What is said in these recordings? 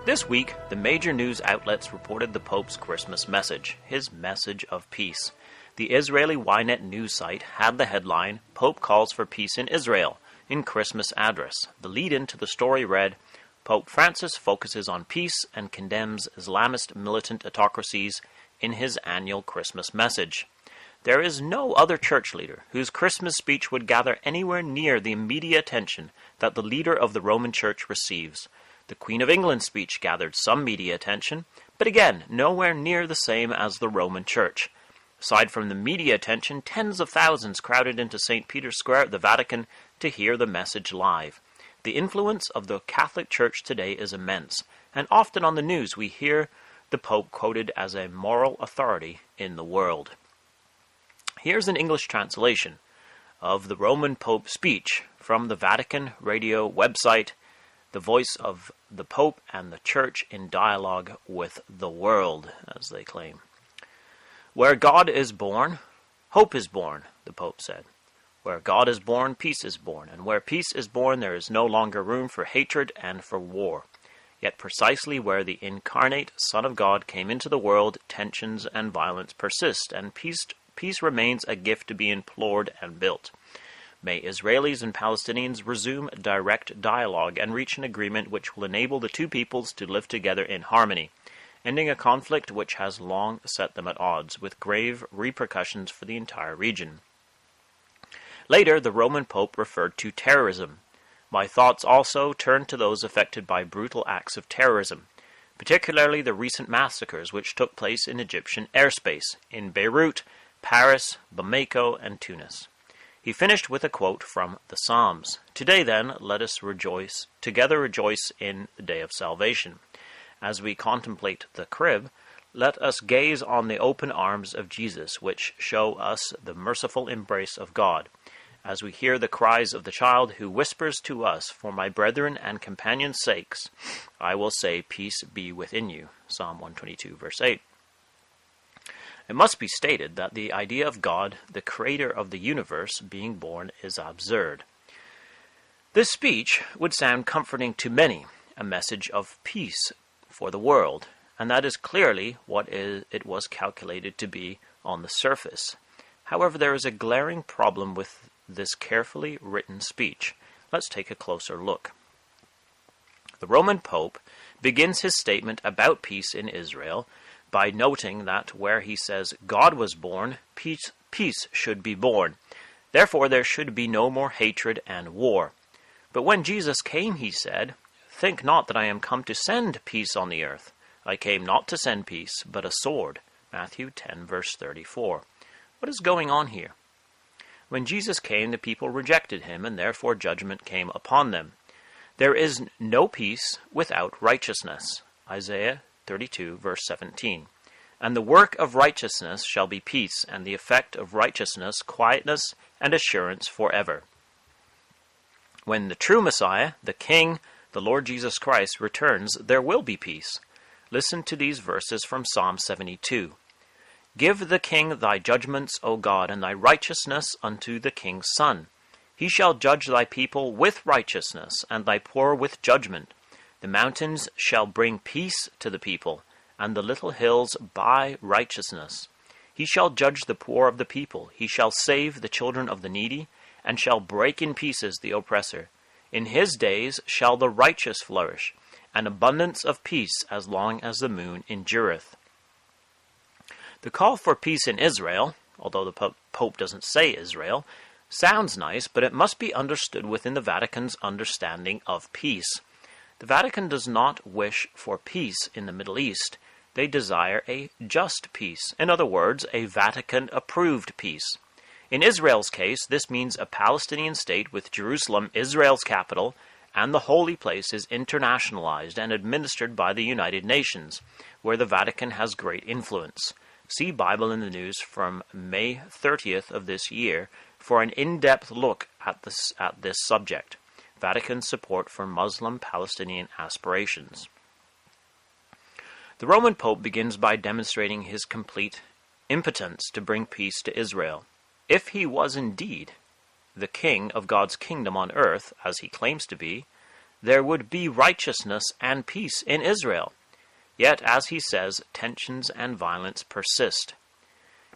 This week, the major news outlets reported the Pope's Christmas message, his message of peace. The Israeli Ynet news site had the headline, "Pope calls for peace in Israel," in Christmas address. The lead-in to the story read, "Pope Francis focuses on peace and condemns Islamist militant autocracies in his annual Christmas message." There is no other church leader whose Christmas speech would gather anywhere near the media attention that the leader of the Roman Church receives. The Queen of England's speech gathered some media attention, but again, nowhere near the same as the Roman Church. Aside from the media attention, tens of thousands crowded into St. Peter's Square at the Vatican to hear the message live. The influence of the Catholic Church today is immense, and often on the news we hear the Pope quoted as a moral authority in the world. Here's an English translation of the Roman Pope speech from the Vatican radio website, the voice of the Pope and the Church in dialogue with the world, as they claim. "Where God is born, hope is born," the Pope said. "Where God is born, peace is born. And where peace is born, there is no longer room for hatred and for war. Yet precisely where the incarnate Son of God came into the world, tensions and violence persist, and peace remains a gift to be implored and built. May Israelis and Palestinians resume direct dialogue and reach an agreement which will enable the two peoples to live together in harmony, ending a conflict which has long set them at odds, with grave repercussions for the entire region." Later, the Roman Pope referred to terrorism. "My thoughts also turn to those affected by brutal acts of terrorism, particularly the recent massacres which took place in Egyptian airspace, in Beirut, Paris, Bamako, and Tunis." He finished with a quote from the Psalms. "Today, then, let us together rejoice in the day of salvation. As we contemplate the crib, let us gaze on the open arms of Jesus, which show us the merciful embrace of God. As we hear the cries of the child who whispers to us, 'For my brethren and companions' sakes, I will say, peace be within you.'" Psalm 122, verse 8. It must be stated that the idea of God, the creator of the universe, being born is absurd. This speech would sound comforting to many, a message of peace for the world, and that is clearly what it was calculated to be on the surface. However, there is a glaring problem with this carefully written speech. Let's take a closer look. The Roman Pope begins his statement about peace in Israel by noting that where he says God was born, peace should be born. Therefore, there should be no more hatred and war. But when Jesus came, he said, "Think not that I am come to send peace on the earth. I came not to send peace, but a sword." Matthew 10, verse 34. What is going on here? When Jesus came, the people rejected him, and therefore judgment came upon them. There is no peace without righteousness. Isaiah 32, verse 17. "And the work of righteousness shall be peace, and the effect of righteousness, quietness and assurance forever." When the true Messiah, the King, the Lord Jesus Christ, returns, there will be peace. Listen to these verses from Psalm 72. "Give the king thy judgments, O God, and thy righteousness unto the king's son. He shall judge thy people with righteousness, and thy poor with judgment. The mountains shall bring peace to the people, and the little hills by righteousness. He shall judge the poor of the people. He shall save the children of the needy, and shall break in pieces the oppressor. In his days shall the righteous flourish, an abundance of peace as long as the moon endureth." The call for peace in Israel, although the Pope doesn't say Israel, sounds nice, but it must be understood within the Vatican's understanding of peace. The Vatican does not wish for peace in the Middle East. They desire a just peace. In other words, a Vatican-approved peace. In Israel's case, this means a Palestinian state with Jerusalem, Israel's capital, and the holy place is internationalized and administered by the United Nations, where the Vatican has great influence. See Bible in the News from May 30th of this year for an in-depth look at this subject. Vatican support for Muslim-Palestinian aspirations. The Roman Pope begins by demonstrating his complete impotence to bring peace to Israel. If he was indeed the king of God's kingdom on earth, as he claims to be, there would be righteousness and peace in Israel. Yet, as he says, tensions and violence persist.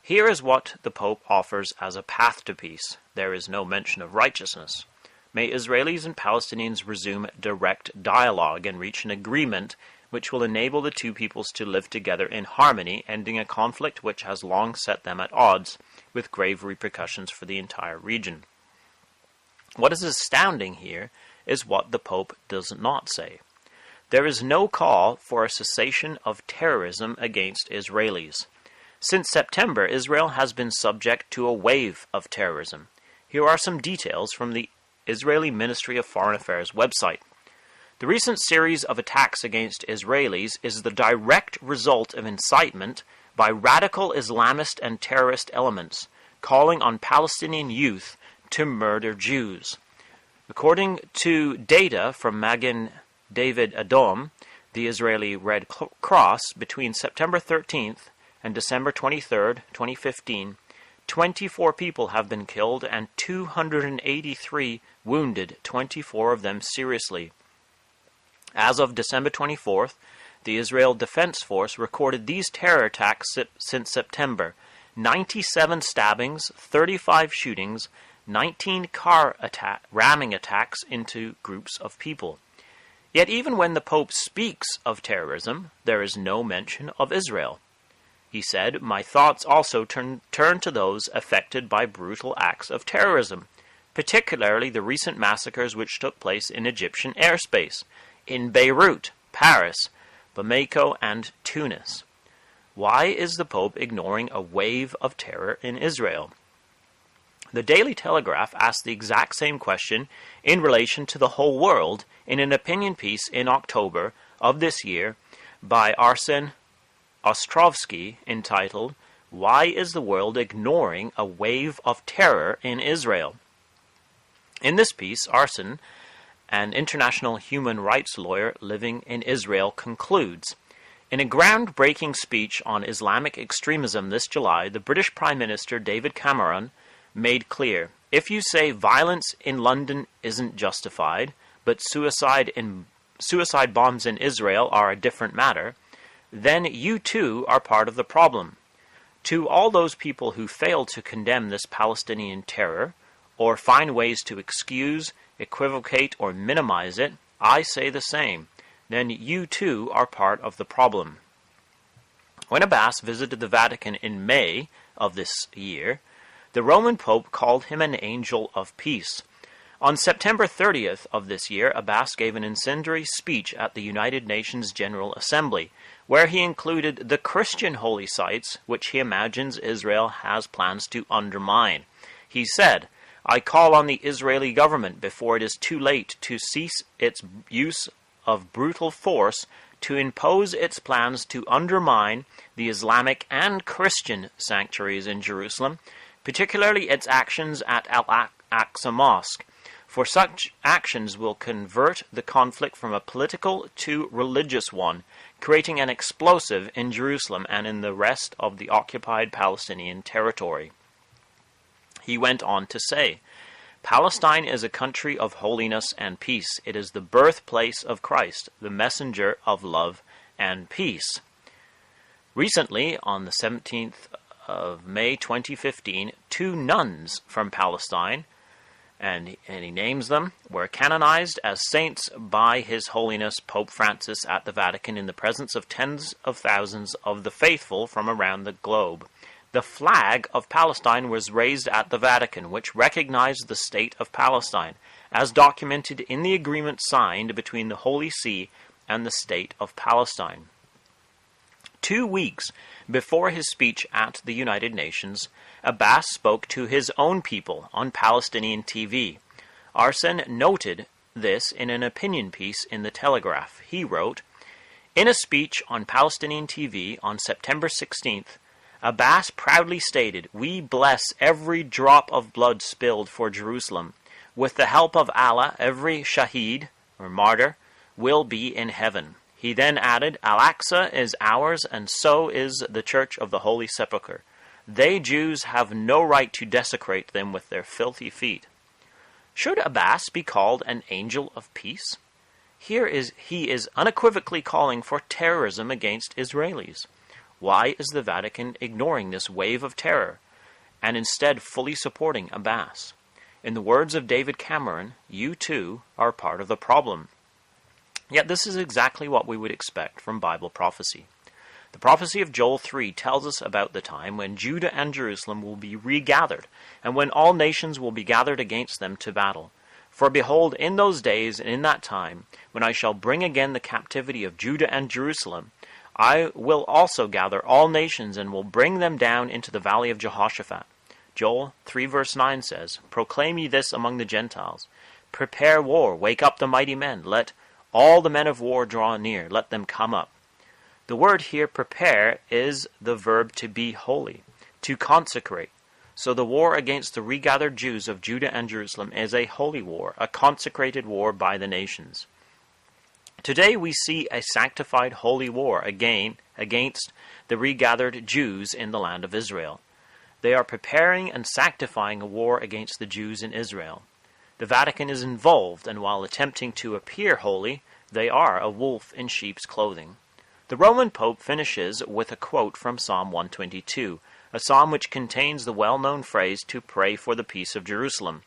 Here is what the Pope offers as a path to peace. There is no mention of righteousness. May Israelis and Palestinians resume direct dialogue and reach an agreement which will enable the two peoples to live together in harmony, ending a conflict which has long set them at odds, with grave repercussions for the entire region. What is astounding here is what the Pope does not say. There is no call for a cessation of terrorism against Israelis. Since September, Israel has been subject to a wave of terrorism. Here are some details from the Israeli Ministry of Foreign Affairs website. The recent series of attacks against Israelis is the direct result of incitement by radical Islamist and terrorist elements, calling on Palestinian youth to murder Jews. According to data from Magen David Adom, the Israeli Red Cross, between September 13th and December 23rd, 2015, 24 people have been killed and 283 wounded, 24 of them seriously. As of December 24th, the Israel Defense Force recorded these terror attacks since September: 97 stabbings, 35 shootings, 19 car ramming attacks into groups of people. Yet even when the Pope speaks of terrorism, there is no mention of Israel. He said, "My thoughts also turn to those affected by brutal acts of terrorism, particularly the recent massacres which took place in Egyptian airspace, in Beirut, Paris, Bamako, and Tunis." Why is the Pope ignoring a wave of terror in Israel? The Daily Telegraph asked the exact same question in relation to the whole world in an opinion piece in October of this year by Arsen Ostrovsky entitled, "Why is the World Ignoring a Wave of Terror in Israel?" In this piece, Arsen, an international human rights lawyer living in Israel, concludes, "In a groundbreaking speech on Islamic extremism this July, the British Prime Minister David Cameron made clear, if you say violence in London isn't justified, but suicide bombs in Israel are a different matter, then you too are part of the problem. To all those people who fail to condemn this Palestinian terror, or find ways to excuse, equivocate, or minimize it, I say the same. Then you too are part of the problem." When Abbas visited the Vatican in May of this year, the Roman Pope called him an angel of peace. On September 30th of this year, Abbas gave an incendiary speech at the United Nations General Assembly, where he included the Christian holy sites, which he imagines Israel has plans to undermine. He said, "I call on the Israeli government, before it is too late, to cease its use of brutal force to impose its plans to undermine the Islamic and Christian sanctuaries in Jerusalem, particularly its actions at Al-Aqsa Mosque, for such actions will convert the conflict from a political to religious one, creating an explosive in Jerusalem and in the rest of the occupied Palestinian territory." He went on to say, "Palestine is a country of holiness and peace. It is the birthplace of Christ, the messenger of love and peace." Recently, on the 17th of May 2015, 2 nuns from Palestine, and he names them, were canonized as saints by His Holiness Pope Francis at the Vatican in the presence of tens of thousands of the faithful from around the globe. The flag of Palestine was raised at the Vatican, which recognized the state of Palestine, as documented in the agreement signed between the Holy See and the state of Palestine. 2 weeks before his speech at the United Nations, Abbas spoke to his own people on Palestinian TV. Arsen noted this in an opinion piece in the Telegraph. He wrote, "In a speech on Palestinian TV on September 16th, Abbas proudly stated, 'We bless every drop of blood spilled for Jerusalem. With the help of Allah, every shaheed, or martyr, will be in heaven.' He then added, 'Al-Aqsa is ours, and so is the Church of the Holy Sepulchre. They, Jews, have no right to desecrate them with their filthy feet.' Should Abbas be called an angel of peace? He is unequivocally calling for terrorism against Israelis. Why is the Vatican ignoring this wave of terror and instead fully supporting Abbas? In the words of David Cameron, you too are part of the problem. Yet this is exactly what we would expect from Bible prophecy. The prophecy of Joel 3 tells us about the time when Judah and Jerusalem will be regathered, and when all nations will be gathered against them to battle. For behold, in those days and in that time, when I shall bring again the captivity of Judah and Jerusalem, I will also gather all nations and will bring them down into the valley of Jehoshaphat. Joel 3 verse 9 says, Proclaim ye this among the Gentiles. Prepare war, wake up the mighty men. Let all the men of war draw near, let them come up. The word here, prepare, is the verb to be holy, to consecrate. So the war against the regathered Jews of Judah and Jerusalem is a holy war, a consecrated war by the nations. Today we see a sanctified holy war against the regathered Jews in the land of Israel. They are preparing and sanctifying a war against the Jews in Israel. The Vatican is involved, and while attempting to appear holy, they are a wolf in sheep's clothing. The Roman Pope finishes with a quote from Psalm 122, a psalm which contains the well-known phrase to pray for the peace of Jerusalem.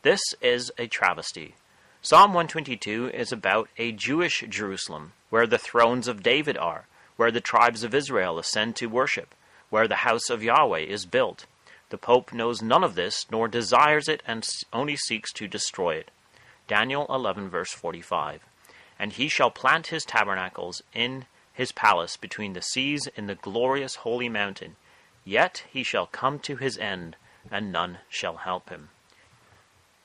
This is a travesty. Psalm 122 is about a Jewish Jerusalem, where the thrones of David are, where the tribes of Israel ascend to worship, where the house of Yahweh is built. The Pope knows none of this, nor desires it, and only seeks to destroy it. Daniel 11 verse 45. And he shall plant his tabernacles in his palace between the seas in the glorious holy mountain. Yet he shall come to his end, and none shall help him.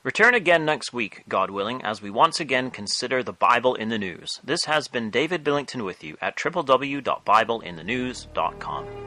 Return again next week, God willing, as we once again consider the Bible in the news. This has been David Billington with you at www.bibleinthenews.com.